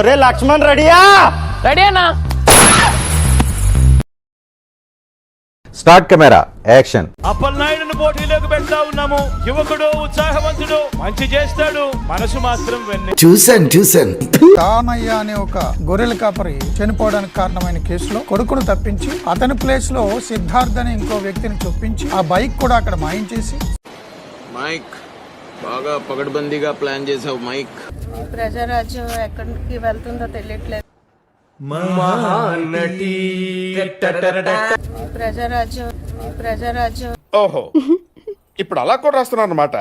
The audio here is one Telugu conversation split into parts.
అరే లక్ష్మణ్ రెడీయా? రెడీ అన్నా. Start camera action. అప్పలనాయుడును పోటీలోకి పెడతా ఉన్నాము. యువకుడు, ఉత్సాహవంతుడు, మంచి చేస్తాడు, మనసు మాత్రం వెన్నే. చూశాను తానయ్య అనే ఒక గొర్రెల కాపరి చనిపోవడానికి కారణమైన కేసులో కొడుకును తప్పించి అతని ప్లేస్ లో సిద్ధార్థ్ అనే ఇంకో వ్యక్తిని చొప్పించి ఆ బైక్ కూడా అక్కడ మాయించేసి మైక్ బాగా పకడ్బందీగా ప్లాన్ చేసావు మైక్. ప్రజారాజ్యం ఎక్కడికి వెళ్తుందో తెలియట్లేదు. ప్రజారాజ్యం ఓహో ఇప్పుడు అలా కూడా రాస్తున్నారు అన్నమాట.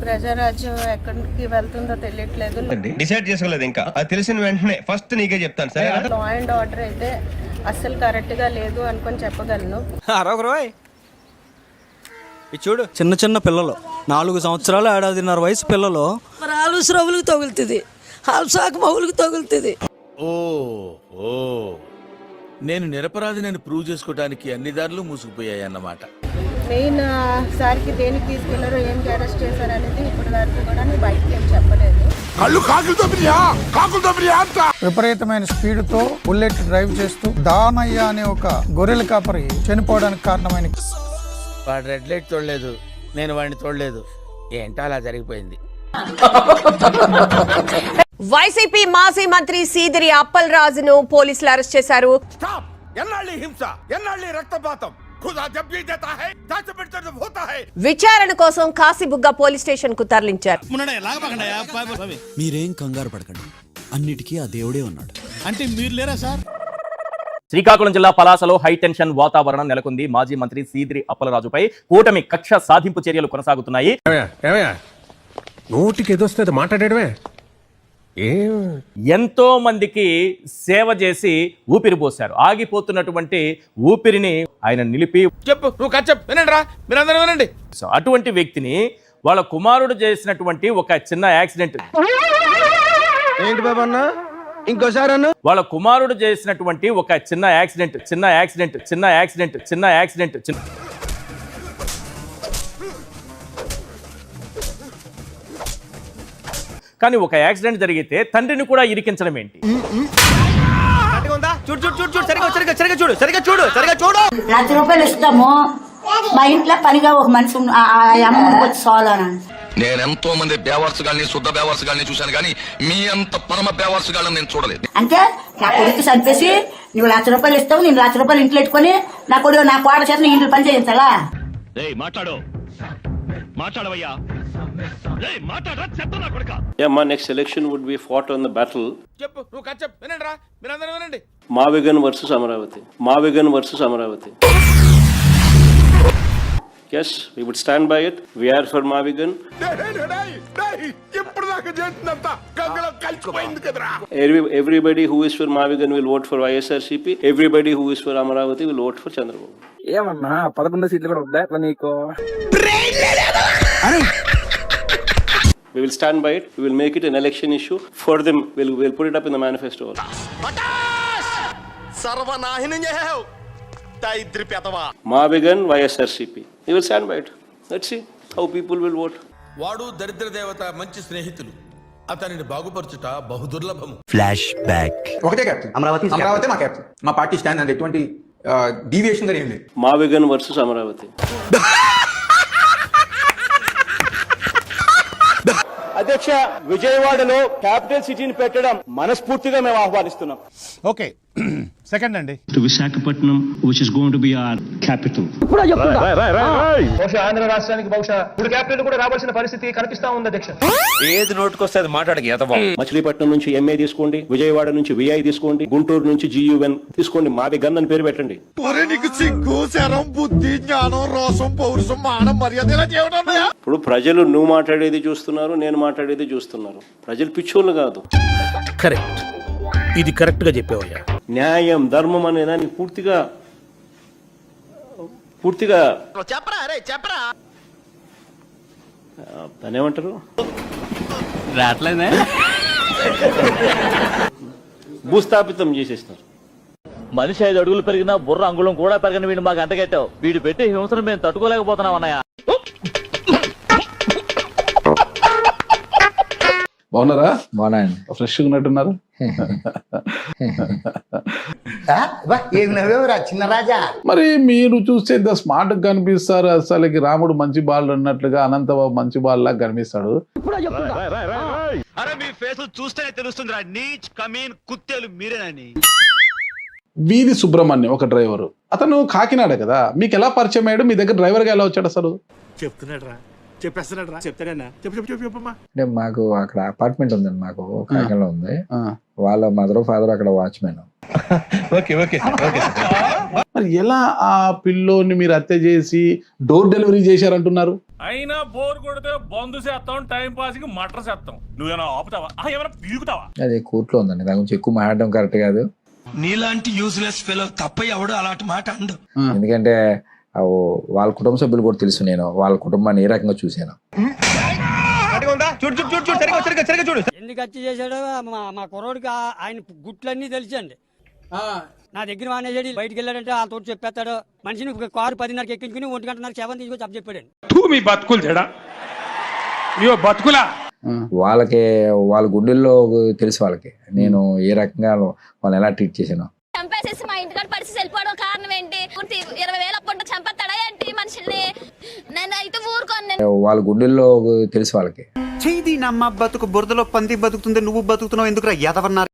ప్రజారాజ్యం ఎక్కడికి వెళ్తుందో తెలియట్లేదు. డిసైడ్ చేసుకోలేదు ఇంకా. అది తెలిసిన వెంటనే ఫస్ట్ నీకే చెప్తాను. సరే, లా అండ్ ఆర్డర్ అయితే అస్సలు కరెక్ట్ గా లేదు అనుకొని చెప్పగలను. చూడు, చిన్న చిన్న పిల్లలు, 4 సంవత్సరాలు 1.5 వయసు పిల్లలు ఆలుసరవులకు తగులుతుంది, హాల్సాకు మౌలుకు తగులుతుంది. ఓ నేను నిరపరాధి నేను ప్రూవ్ చేసుకోవడానికి అన్ని దారులు మూసుకుపోయాయి అన్నమాట. మెయిన్ సార్కి దేనికి తీసుకెళ్లారో ఏం అరెస్ట్ చేశారు అనేది ఇప్పటి వరకు కూడా బయటకి ఏం చెప్పలేదు. విపరీతమైన స్పీడ్ తో బుల్లెట్ డ్రైవ్ చేస్తూ దానయ్య అనే ఒక గొర్రెల కాపరి చనిపోవడానికి కారణమైన వాడు రెడ్ లైట్ తోడలేదు, నేను వాడిని తోడలేదు. ఏంటో అలా జరిగిపోయింది. వైసీపీ మాజీ మంత్రి సీదిరి అప్పల్ రాజును పోలీసులు అరెస్ట్ చేశారు. హింస, రక్తపాతం. విచారణ కోసం కాశీబుగ్గ పోలీస్ స్టేషన్ కు తరలించారు. మీరేం కంగారు పడకండి, అన్నిటికీ ఆ దేవుడే ఉన్నాడు. అంటే మీరు లేరా సార్? శ్రీకాకుళం జిల్లా పలాసలో హైటెన్షన్ వాతావరణం నెలకొంది. మాజీ మంత్రి సీదిరి అప్పలరాజుపై కూటమి కక్ష సాధింపు చర్యలు కొనసాగుతున్నాయి. నోటికి ఎదొస్తే మాట్లాడేయడమే. ఎంతో మందికి సేవ చేసి ఊపిరి పోశారు. ఆగిపోతున్నటువంటి ఊపిరిని ఆయన నిలిపి చెప్పు, నువ్వు చెప్పు, వినండి రా, మీరందరూ వినండి. అటువంటి వ్యక్తిని వాళ్ళ కుమారుడు చేసినటువంటి ఒక చిన్న యాక్సిడెంట్, ఏంటి బాబన్న ఇంకోసారి వాళ్ళ కుమారుడు చేసినటువంటి ఒక చిన్న యాక్సిడెంట్ కానీ ఒక యాక్సిడెంట్ జరిగితే తండ్రిని కూడా ఇరికించడం ఏంటి? ₹1,00,000 ఇస్తాము, మా ఇంట్లో పనిగా ఒక మనిషి వచ్చి సోలాను. నేనెంతో మంది బేవర్సుగాల్ని, శుద్ధ బేవర్సుగాల్ని చూశాను కానీ మీ అంత పరమ బేవర్సుగాళ్ళని నేను చూడలేదు. అంటే నా కొడుకు చంపేసి నువ్వు ₹1,00,000 ఇస్తావు, నేను ₹1,00,000 ఇంట్లో పెట్టుకుని నా కొడుకు నా కోడ చేత ఇంట్లో పని చేయించాలా? Next election would be fought on the battle. చెప్పు, నువ్వు చెప్పు, వినండి రా, మీరందరూ వినండి. Mavigan versus Amaravati. Yes, we would stand by it. We are for Mavigan. Everybody who is for Mavigan will vote for YSRCP. Everybody who is for Amaravati will vote for Chandrababu. ఏమన్నా 11 సీట్లు కూడా వద్దా నీకు? We will stand by it. We will make it an election issue for them. We'll put it up in the manifesto. Mavigan, YSRCP. We will stand by it. Let's see how people will vote. వాడు దరిద్ర దేవత, మంచి స్నేహితులు. అతనిని బాగుపరచుట బహుదుర్లభము. Flashback. ఒకటే కెప్టెన్, అమరావతి మా కెప్టెన్. మా పార్టీ స్టాండ్ అంటే ఎటువంటి డీవియేషన్ గా ఏం లేదు. Mavigan versus Amaravati. అధ్యక్ష, విజయవాడలో క్యాపిటల్ సిటీని పెట్టడం మనస్ఫూర్తిగా మేము ఆహ్వానిస్తున్నాం. ఓకే సెకండ్ అండి. To Visakhapatnam, which is going to be our capital. బహుశా ఆంధ్ర రాష్ట్రానికి బహుశా 3 క్యాపిటల్ కూడా రావాల్సిన పరిస్థితి కనిపిస్తా ఉంది అధ్యక్ష. ఏది నోటుకొస్తే అది మాట్లాడక మచిలీపట్నం నుంచి MA తీసుకోండి, విజయవాడ నుంచి VI తీసుకోండి, గుంటూరు నుంచి GUN తీసుకోండి, మావిగన్ అని పేరు పెట్టండి. ఇప్పుడు ప్రజలు నువ్వు మాట్లాడేది చూస్తున్నారు, నేను మాట్లాడేది చూస్తున్నారు. ప్రజలు పిచ్చోళ్ళు కాదు. కరెక్ట్, ఇది కరెక్ట్ గా చెప్పావయ్యా. న్యాయం, ధర్మం అనే దానికి పూర్తిగా దాన్ని ఏమంటారు, భూస్థాపితం చేసేస్తున్నారు. మనిషి 5 అడుగులు పెరిగినా బుర్ర అంగుళం కూడా పెరగని వీడు మాకు అంటగట్టావు. వీడు పెట్టే హింసను మేము తట్టుకోలేకపోతున్నాం అన్నయ్య. బాగున్నారా? బాగున్నాయండి. ఫ్రెష్ గా ఉన్నట్టున్నారు. చిన్న రాజా మరి మీరు చూస్తే ఇంత స్మార్ట్ గా కనిపిస్తారు. అసలుకి రాముడు మంచి బాల్ అన్నట్లుగా అనంతబాబు మంచి బాల్ లాగా కనిపిస్తాడు. అరే మీ ఫేస్ చూస్తేనే తెలుస్తుందిరా నీచ్ కమీన్ కుత్తేలు మీరేనని. వీధి సుబ్రహ్మణ్యం ఒక డ్రైవరు, అతను కాకినాడ కదా, మీకు ఎలా పరిచయం అయ్యాడు? మీ దగ్గర డ్రైవర్ గా ఎలా వచ్చాడు అసలు? అంటే మాకు అక్కడ అపార్ట్మెంట్ ఉందండి, మాకు కాకినాడలో ఉంది. వాళ్ళ మదర్ ఫాదర్ అక్కడ వాచ్మెన్. మరి ఎలా ఆ పిల్లోని మీరు హత్య చేసి డోర్ డెలివరీ చేశారంటున్నారు? అయినా బోర్ కొడితే బంధు చేస్తాం, టైం పాస్ కి మటర్ చేస్తాం. నువ్వేనా ఆపుతావా? ఏమైనా పీకుతావా? అది కోర్టులో ఉందండి, దాని గురించి ఎక్కువ మాట్లాడడం కరెక్ట్ కాదు. నీలాంటి యూజ్లెస్ ఫెలో తప్ప ఎవడు అలాంటి మాట అండు. ఎందుకంటే వాళ్ళ కుటుంబ సభ్యులు కూడా తెలుసు, నేను వాళ్ళ కుటుంబాన్ని ఏ రకంగా చూశాను. ఎందుకు హత్య చేశాడో మా కుర్రోడికి ఆయన గుట్లన్నీ తెలుసండి. నా దగ్గర మానేసాడు, బయటికి వెళ్ళాడంటే వాళ్ళతో చెప్పేస్తాడు. మనిషిని కారు 10:30 ఎక్కించుకుని 1:00 7 తీసుకొచ్చి అప్ చెప్పాడు. మీ బతుకులు తేడా బతుకులా. వాళ్ళకి వాళ్ళ గుండెల్లో తెలుసు వాళ్ళకి నేను ఏ రకంగా వాళ్ళని ఎలా ట్రీట్ చేశాను. చంపేసేసి మా ఇంటికాడ పరిస్థితి వెళ్ళిపోవడం కారణం ఏంటి? 20,000 అప్పుడు చంపేస్తాడా ఏంటి మనుషుల్ని? నేను అయితే ఊరుకోను. వాళ్ళ గుండెల్లో తెలుసు వాళ్ళకి. చేయి నమ్మ బతుకు బురదలో పంది బతుకుతుంది, నువ్వు బతుకుతున్నావు ఎందుకురా ఎదవన్నారు.